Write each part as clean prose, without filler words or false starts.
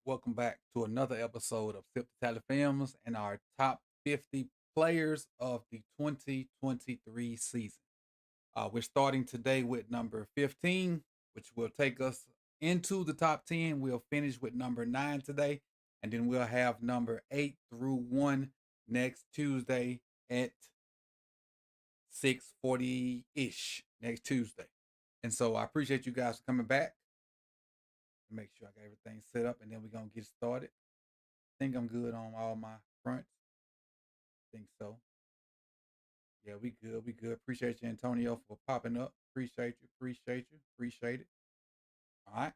Welcome back to another episode of Sip2Tally's and our top 50 players of the 2023 season. We're starting today with number 15, which will take us into the top 10. We'll finish with number 9 today, and then we'll have number 8 through 1 next Tuesday at 6:40-ish next Tuesday. And so I appreciate you guys for coming back. Make sure I got everything set up, and then we're gonna get started. I think I'm good on all my fronts. I think so. Yeah, we good. We good. Appreciate you, Antonio, for popping up. Appreciate you. Appreciate it. All right.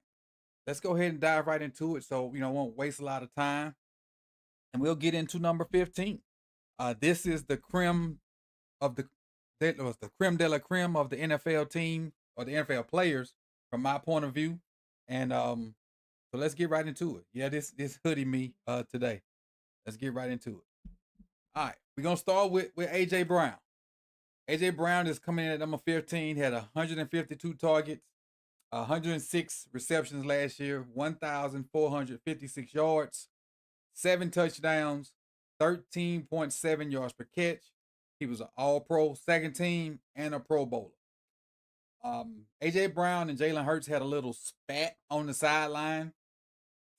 Let's go ahead and dive right into it. So, won't waste a lot of time. And we'll get into number 15. This is the creme of the creme de la creme of the NFL team or the NFL players from my point of view. And so let's get right into it. Yeah, this hoodie me today. Let's get right into it. All right, we're gonna start with AJ Brown. AJ Brown is coming in at number 15. He had 152 targets, 106 receptions last year, 1,456 yards, 7 touchdowns, 13.7 yards per catch. He was an All-Pro, second team, and a Pro Bowler. AJ Brown and Jalen Hurts had a little spat on the sideline,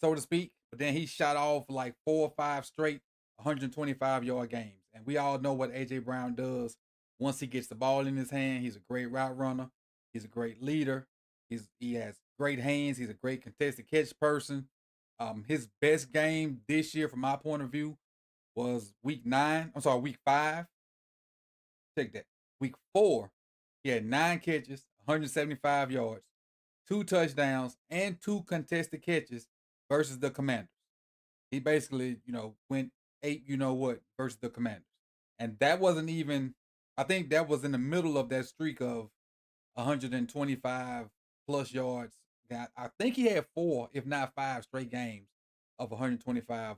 so to speak, but then he shot off like 4 or 5 straight 125-yard games. And we all know what AJ Brown does once he gets the ball in his hand. He's a great route runner. He's a great leader. He has great hands. He's a great contested catch person. His best game this year, from my point of view, was week 5. Check that. Week 4, he had 9 catches, 175 yards, 2 touchdowns, and 2 contested catches versus the Commanders. He basically, went 8 versus the Commanders. And that wasn't even, I think that was in the middle of that streak of 125 plus yards. I think he had 4, if not 5 straight games of 125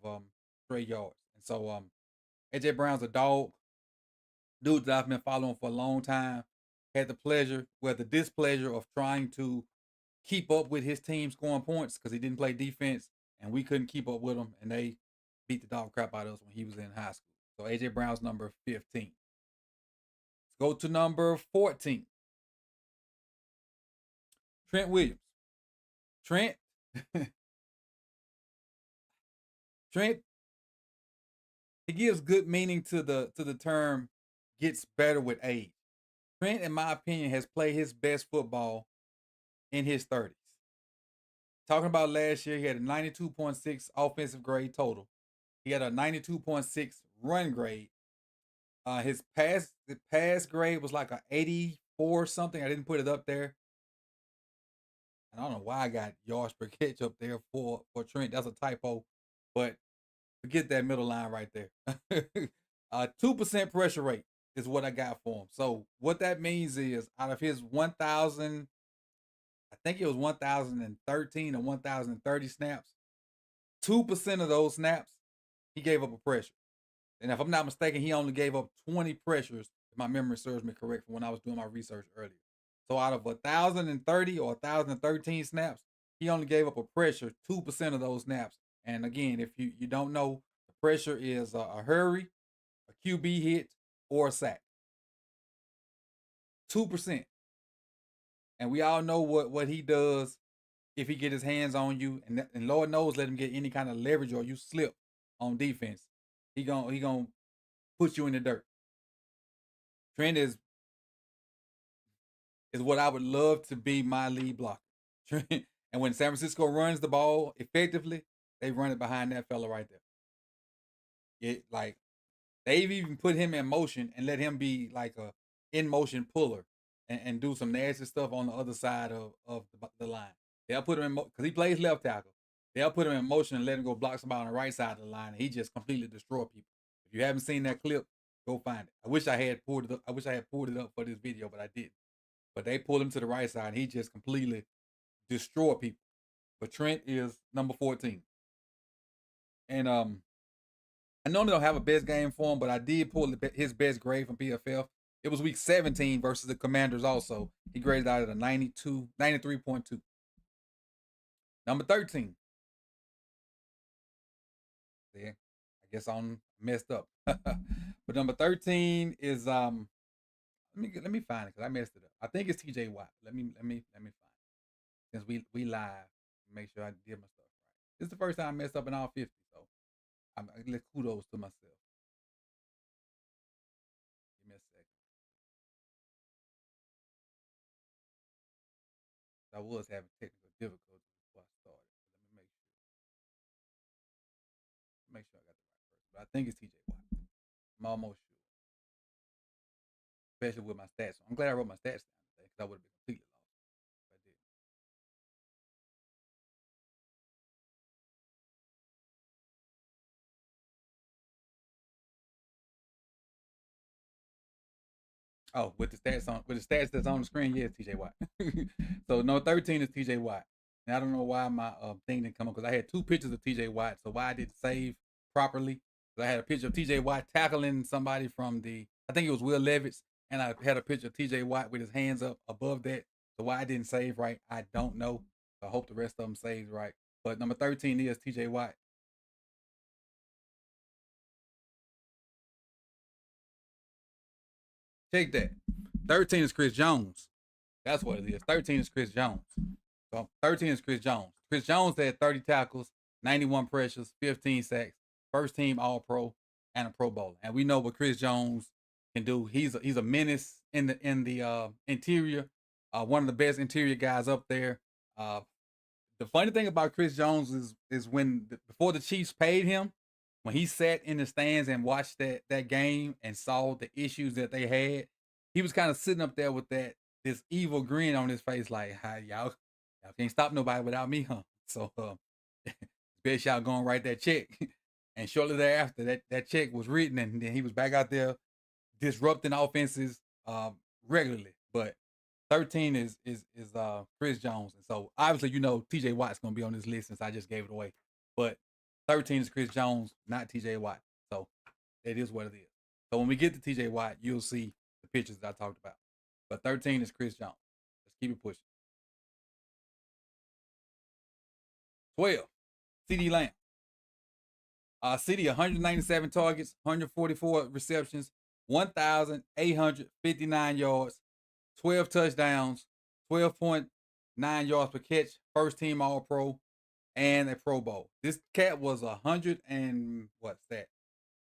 straight yards. And so AJ Brown's a dog. Dude that I've been following for a long time. Had the displeasure of trying to keep up with his team scoring points because he didn't play defense and we couldn't keep up with him, and they beat the dog crap out of us when he was in high school. So AJ Brown's number 15. Let's go to number 14. Trent Williams. Trent, he gives good meaning to the term gets better with age. Trent, in my opinion, has played his best football in his 30s. Talking about last year, he had a 92.6 offensive grade total. He had a 92.6 run grade. His pass grade was like a 84 something. I didn't put it up there. And I don't know why I got yards per catch up there for Trent. That's a typo. But forget that middle line right there. 2% pressure rate is what I got for him. So what that means is, out of his 1,000, I think it was 1,013 or 1,030 snaps, 2% of those snaps, he gave up a pressure. And if I'm not mistaken, he only gave up 20 pressures, if my memory serves me correct, from when I was doing my research earlier. So out of 1,030 or 1,013 snaps, he only gave up a pressure 2% of those snaps. And again, if you don't know, the pressure is a hurry, a QB hit, or a sack. 2%. And we all know what he does if he get his hands on you, and Lord knows, let him get any kind of leverage or you slip on defense, he gonna put you in the dirt. Trent is what I would love to be my lead blocker. And when San Francisco runs the ball effectively, they run it behind that fella right there. They've even put him in motion and let him be like a in motion puller and do some nasty stuff on the other side of the line. They'll put him in because he plays left tackle. They'll put him in motion and let him go block somebody on the right side of the line, and he just completely destroy people. If you haven't seen that clip, go find it. I wish I had pulled it up. I wish I had pulled it up for this video, but I didn't. But they pulled him to the right side, and he just completely destroy people. But Trent is number 14. And I normally don't have a best game for him, but I did pull his best grade from PFF. It was week 17 versus the Commanders also. He graded out at a 93.2. Number 13. Yeah, I guess I'm messed up. But number 13 is let me find it because I messed it up. I think it's TJ Watt. Let me find it. Since we live, make sure I did my stuff right. This is the first time I messed up in all 50, so I let kudos to myself. Give me a second. I was having technical difficulties before I started. Let me make sure I got the right person. But I think it's TJ Watt. I'm almost sure, especially with my stats. I'm glad I wrote my stats down today because I would have been completely lost if I did. Oh, with the stats that's on the screen, yeah, it's TJ Watt. So no, 13 is TJ Watt. And I don't know why my thing didn't come up because I had two pictures of TJ Watt. So why I didn't save properly? I had a picture of TJ Watt tackling somebody from I think it was Will Levis, and I had a picture of TJ Watt with his hands up above that. So why I didn't save right, I don't know. I hope the rest of them saved right. But number 13 is TJ Watt. Check that. 13 is Chris Jones. That's what it is. 13 is Chris Jones. So 13 is Chris Jones. Chris Jones had 30 tackles, 91 pressures, 15 sacks, first team All Pro, and a Pro Bowler. And we know what Chris Jones can do. He's a menace in the interior. One of the best interior guys up there. Uh, the funny thing about Chris Jones is before the Chiefs paid him, when he sat in the stands and watched that game and saw the issues that they had, he was kind of sitting up there with this evil grin on his face, like, "Hi, y'all can't stop nobody without me, huh?" So, best y'all going to write that check. And shortly thereafter, that check was written, and then he was back out there disrupting offenses regularly. But 13 is Chris Jones, and so obviously TJ Watt's gonna be on this list since I just gave it away. But 13 is Chris Jones, not TJ Watt. So it is what it is. So when we get to TJ Watt, you'll see the pictures that I talked about. But 13 is Chris Jones. Let's keep it pushing. 12, CeeDee Lamb. CeeDee 197 targets, 144 receptions, 1,859 yards, 12 touchdowns, 12.9 yards per catch, first team All Pro, and a Pro Bowl. This cat was 100 and what's that?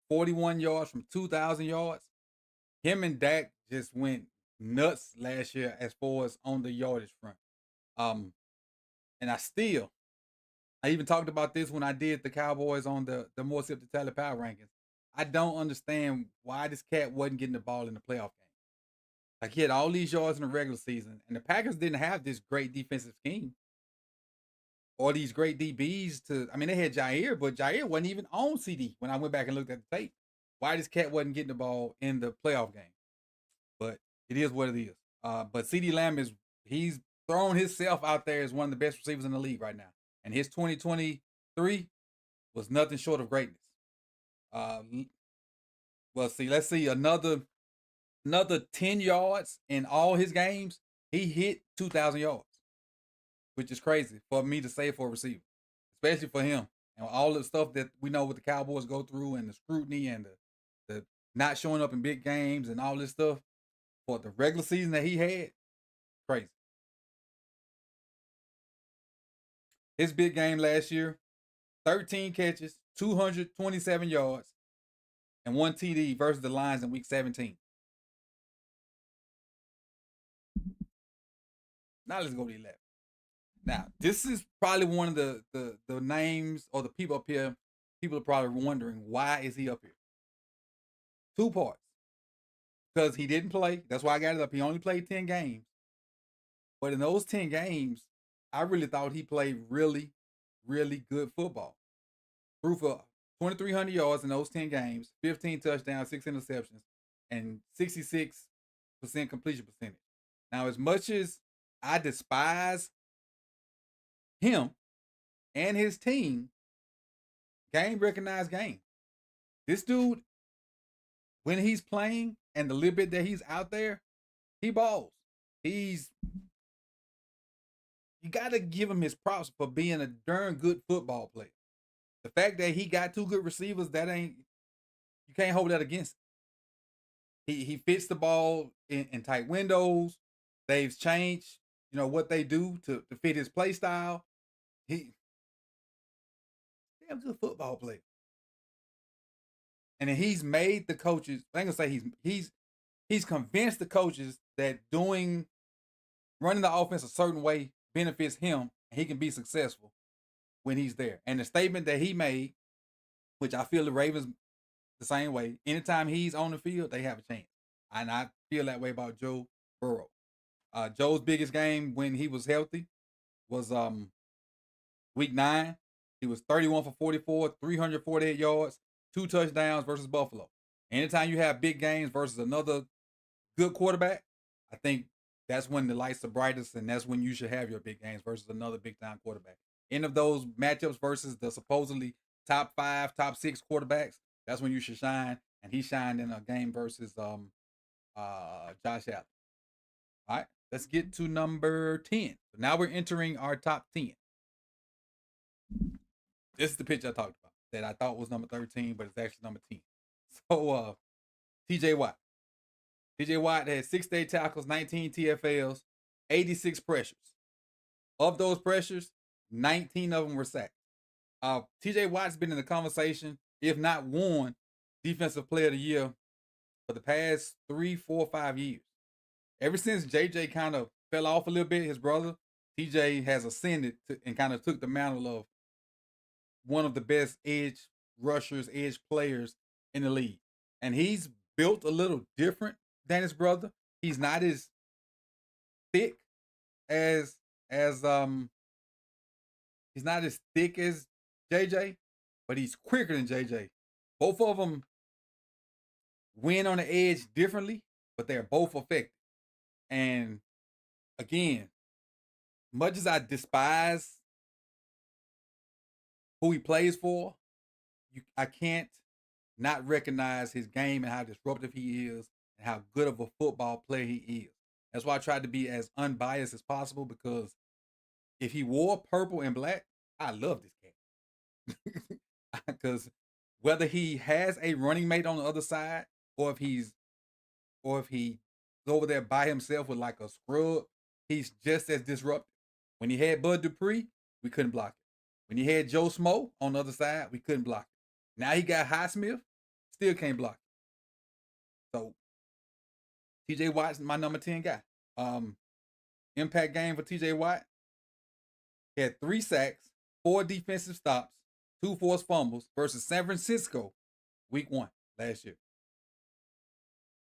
41 yards from 2,000 yards. Him and Dak just went nuts last year as far as on the yardage front. Um, and I even talked about this when I did the Cowboys on the more Sip2Tally power rankings. I don't understand why this cat wasn't getting the ball in the playoff game. Like he had all these yards in the regular season, and the Packers didn't have this great defensive scheme or these great DBs to. I mean, they had Jair, but Jair wasn't even on CD when I went back and looked at the tape. Why this cat wasn't getting the ball in the playoff game? But it is what it is. But CeeDee Lamb he's thrown himself out there as one of the best receivers in the league right now, and his 2023 was nothing short of greatness. Uh, well, let's see another 10 yards in all his games. He hit 2,000 yards, which is crazy for me to say for a receiver, especially for him. And all the stuff that we know what the Cowboys go through and the scrutiny and the not showing up in big games and all this stuff for the regular season that he had, crazy. His big game last year, 13 catches, 227 yards, and one TD versus the Lions in week 17. Now let's go to 11. Now, this is probably one of the names or the people up here. People are probably wondering why is he up here. Two parts. Because he didn't play. That's why I got it up. He only played 10 games. But in those 10 games, I really thought he played really, really good football. Threw for 2,300 yards in those 10 games, 15 touchdowns, 6 interceptions, and 66% completion percentage. Now, as much as I despise him and his team, Game recognized game. This dude, when he's playing and the little bit that he's out there, he balls. He's you gotta give him his props for being a darn good football player. The fact that he got two good receivers, that ain't you can't hold that against him. He fits the ball in tight windows. They've changed, what they do to fit his play style. He damn good football player. And then he's made the coaches, I ain't gonna say he's convinced the coaches that running the offense a certain way benefits him and he can be successful when he's there. And the statement that he made, which I feel the Ravens the same way, anytime he's on the field, they have a chance. And I feel that way about Joe Burrow. Joe's biggest game when he was healthy was week 9. He was 31 for 44, 348 yards, 2 touchdowns versus Buffalo. Anytime you have big games versus another good quarterback, I think that's when the lights are brightest, and that's when you should have your big games versus another big-time quarterback. End of those matchups versus the supposedly top 5, top 6 quarterbacks, that's when you should shine, and he shined in a game versus Josh Allen. All right, let's get to number 10. So now we're entering our top 10. This is the pitch I talked about that I thought was number 13, but it's actually number 10. So, TJ Watt. TJ Watt had 68 tackles, 19 TFLs, 86 pressures. Of those pressures, 19 of them were sacks. TJ Watt's been in the conversation, if not won, Defensive Player of the Year for the past 3, 4, 5 years. Ever since JJ kind of fell off a little bit, his brother, TJ has ascended and kind of took the mantle of one of the best edge rushers, edge players in the league. And he's built a little different than his brother. He's not as thick as he's not as thick as JJ, but he's quicker than JJ. Both of them win on the edge differently, but they're both effective. And again, much as I despise who he plays for, I can't not recognize his game and how disruptive he is and how good of a football player he is. That's why I tried to be as unbiased as possible, because if he wore purple and black, I love this cat. Because whether he has a running mate on the other side or if he's over there by himself with like a scrub, he's just as disruptive. When he had Bud Dupree, we couldn't block it. When he had Joe Smo on the other side, we couldn't block it. Now he got Highsmith, still can't block it. So TJ Watt's my number 10 guy. Impact game for TJ Watt. He had 3 sacks, 4 defensive stops, 2 forced fumbles versus San Francisco week 1 last year.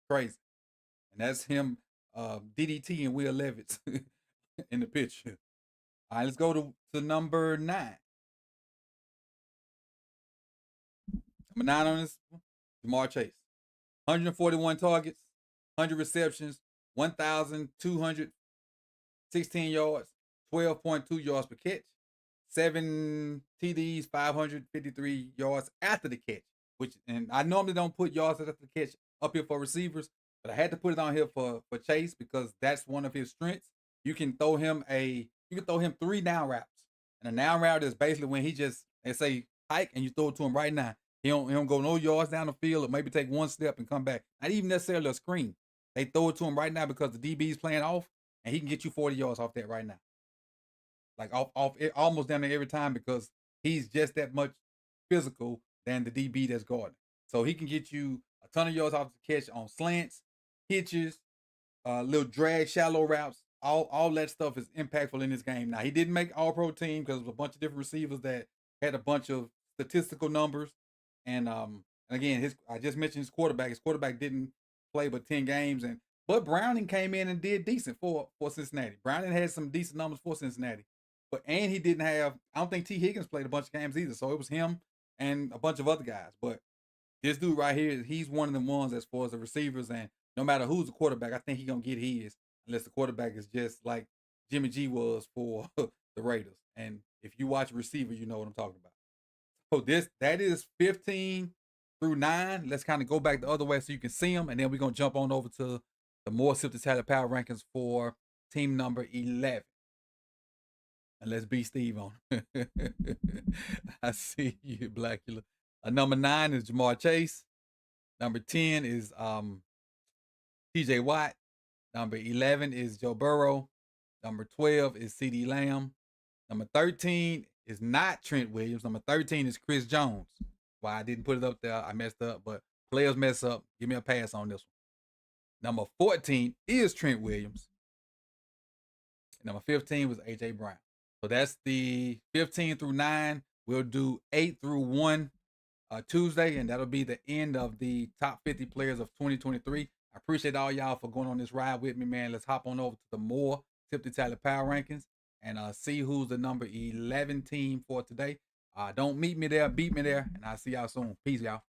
Crazy. And that's him, DDT and Will Levis in the picture. All right, let's go to number 9. Number 9 on this, Jamar Chase. 141 targets, 100 receptions, 1,216 yards, 12.2 yards per catch, 7 TDs, 553 yards after the catch. And I normally don't put yards after the catch up here for receivers, but I had to put it on here for Chase because that's one of his strengths. You can throw him 3 down routes. And a down route is basically when they say hike and you throw it to him right now. He don't go no yards down the field or maybe take one step and come back. Not even necessarily a screen. They throw it to him right now because the DB's playing off and he can get you 40 yards off that right now. Like off it almost down there every time because he's just that much physical than the DB that's guarding. So he can get you a ton of yards off the catch on slants, hitches, little drag, shallow routes. All that stuff is impactful in this game. Now, he didn't make all-pro team because there was a bunch of different receivers that had a bunch of statistical numbers. And again, I just mentioned his quarterback. His quarterback didn't play but 10 games. But Browning came in and did decent for Cincinnati. Browning had some decent numbers for Cincinnati. And he didn't have, I don't think T. Higgins played a bunch of games either. So it was him and a bunch of other guys. But this dude right here, he's one of the ones as far as the receivers. And no matter who's the quarterback, I think he's going to get his. Unless the quarterback is just like Jimmy G was for the Raiders. And if you watch a receiver, you know what I'm talking about. So that is 15 through 9. Let's kind of go back the other way so you can see them, and then we're gonna jump on over to the more Sip2Tally power rankings for team number 11. And let's beat Steve on. I see you, Blackula. Number 9 is Jamar Chase. Number 10 is TJ Watt. Number 11 is Joe Burrow. Number 12 is CD Lamb. Number 13 is not Trent Williams. Number 13 is Chris Jones. Why I didn't put it up there, I messed up, but players mess up. Give me a pass on this one. Number 14 is Trent Williams. Number 15 was AJ Brown. So that's the 15 through 9. We'll do 8 through 1 Tuesday, and that'll be the end of the top 50 players of 2023. I appreciate all y'all for going on this ride with me, man. Let's hop on over to the more Sip2Tally power rankings and see who's the number 11 team for today. Don't meet me there, beat me there, and I'll see y'all soon. Peace, y'all.